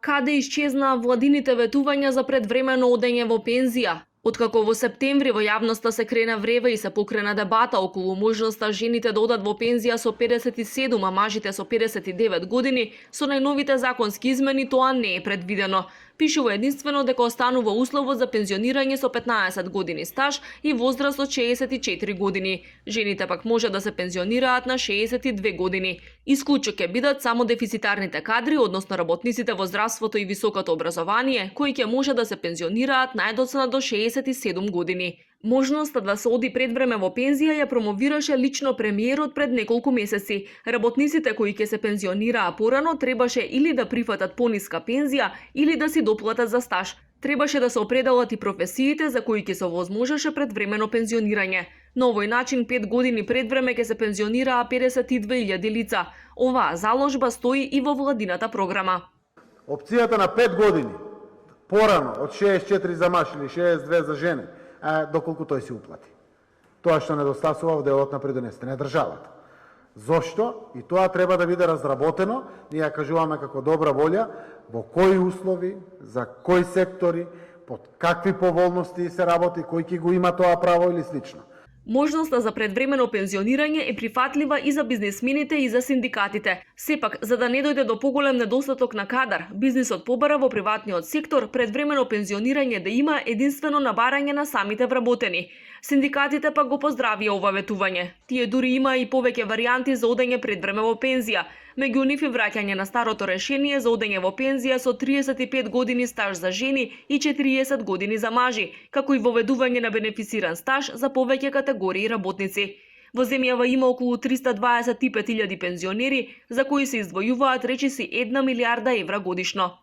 Каде исчезнаа владините ветувања за предвремено одење во пензија? Откако во септември во јавноста се крена врева и се покрена дебата околу можноста жените да одат во пензија со 57, а мажите со 59 години, со најновите законски измени тоа не е предвидено. Пишува единствено дека останува условот за пензионирање со 15 години стаж и возраст од 64 години. Жените пак може да се пензионираат на 62 години. Исклучок ќе бидат само дефицитарните кадри, односно работниците во здравството и високото образование, кои ќе може да се пензионираат најдоцна до 67 години. Можноста да се оди предвреме во пензија ја промовираше лично премиерот пред неколку месеци. Работниците кои ќе се пензионираа порано требаше или да прифатат пониска пензија или да си доплатат за стаж. Требаше да се определат и професиите за кои ќе се овозможеше предвремено пензионирање. На овој начин 5 години предвреме ќе се пензионираа 52.000 лица. Оваа заложба стои и во владината програма. Опцијата на 5 години порано од 64 за маж или 62 за жени, доколку тој си уплати. Тоа што недостасува во делот на придонесите на државата. Зошто? И тоа треба да биде разработено, ние ја кажуваме како добра волја, во кои услови, за кои сектори, под какви поволности се работи, кој ќе го има тоа право или слично. Можноста за предвремено пензионирање е прифатлива и за бизнисмените и за синдикатите. Сепак, за да не дојде до поголем недостаток на кадар, бизнисот побара во приватниот сектор предвремено пензионирање да има единствено на барање на самите вработени. Синдикатите пак го поздравија ова ветување. Тие дури има и повеќе варијанти за одење предвреме во пензија. Меѓу нив и враќање на старото решение за одење во пензија со 35 години стаж за жени и 40 години за мажи, како и воведување на бенефициран стаж за повеќе категории работници. Во земјава има околу 325.000 пензионери за кои се издвојуваат речиси 1 милијарда евра годишно.